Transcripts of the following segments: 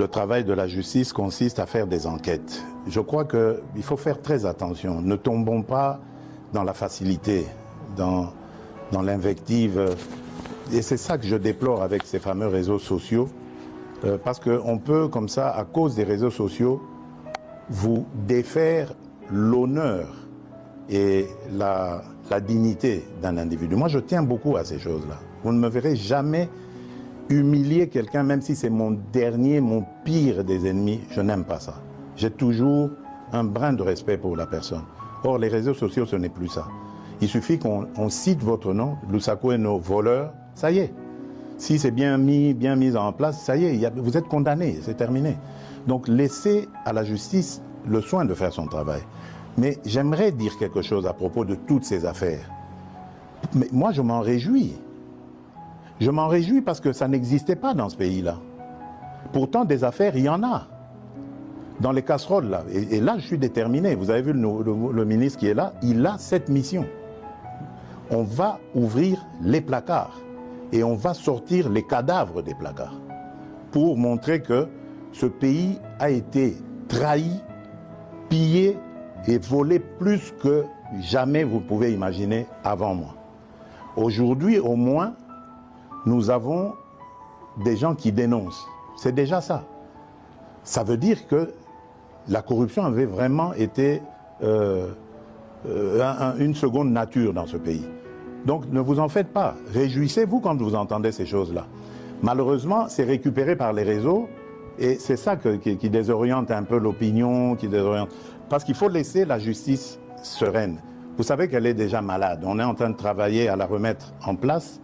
Le travail de la justice consiste à faire des enquêtes. Je crois qu'il faut faire très attention. Ne tombons pas dans la facilité, dans l'invective. Et c'est ça que je déplore avec ces fameux réseaux sociaux. Parce qu'on peut, comme ça, à cause des réseaux sociaux, vous défaire l'honneur et la dignité d'un individu. Moi, je tiens beaucoup à ces choses-là. Vous ne me verrez jamais humilier quelqu'un, même si c'est mon pire des ennemis, je n'aime pas ça. J'ai toujours un brin de respect pour la personne. Or, les réseaux sociaux, ce n'est plus ça. Il suffit qu'on cite votre nom, Lusako et nos voleurs, ça y est. Si c'est bien mis en place, ça y est, vous êtes condamné, c'est terminé. Donc, laissez à la justice le soin de faire son travail. Mais j'aimerais dire quelque chose à propos de toutes ces affaires. Mais moi, je m'en réjouis. Je m'en réjouis parce que ça n'existait pas dans ce pays-là. Pourtant, des affaires, il y en a. Dans les casseroles, là. Et là, je suis déterminé. Vous avez vu le ministre qui est là, il a cette mission. On va ouvrir les placards et on va sortir les cadavres des placards pour montrer que ce pays a été trahi, pillé et volé plus que jamais vous pouvez imaginer avant moi. Aujourd'hui, au moins, nous avons des gens qui dénoncent. C'est déjà ça. Ça veut dire que la corruption avait vraiment été une seconde nature dans ce pays. Donc ne vous en faites pas. Réjouissez-vous quand vous entendez ces choses-là. Malheureusement, c'est récupéré par les réseaux et c'est ça qui désoriente un peu l'opinion, parce qu'il faut laisser la justice sereine. Vous savez qu'elle est déjà malade. On est en train de travailler à la remettre en place.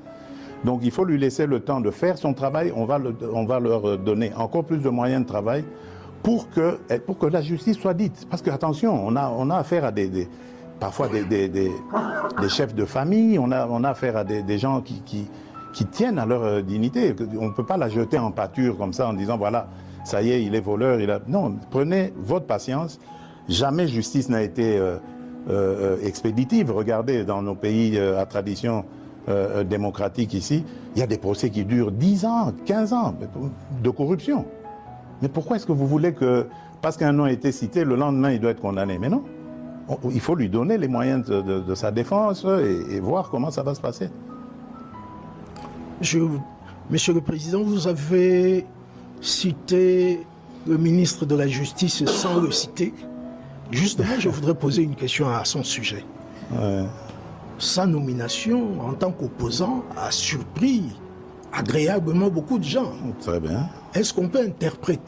Donc il faut lui laisser le temps de faire son travail. On va leur donner encore plus de moyens de travail pour que la justice soit dite. Parce que attention, on a affaire à parfois des chefs de famille, on a affaire à des gens qui tiennent à leur dignité. On ne peut pas la jeter en pâture comme ça en disant voilà, ça y est, il est voleur. Non, prenez votre patience. Jamais justice n'a été expéditive. Regardez, dans nos pays à tradition démocratique ici, il y a des procès qui durent 10 ans, 15 ans de corruption. Mais pourquoi est-ce que vous voulez que, parce qu'un nom a été cité, le lendemain il doit être condamné? Mais non, il faut lui donner les moyens de sa défense et voir comment ça va se passer. Monsieur le Président, vous avez cité le ministre de la Justice sans le citer. Justement, je voudrais poser une question à son sujet. Ouais. Sa nomination en tant qu'opposant a surpris agréablement beaucoup de gens. Très bien. Est-ce qu'on peut interpréter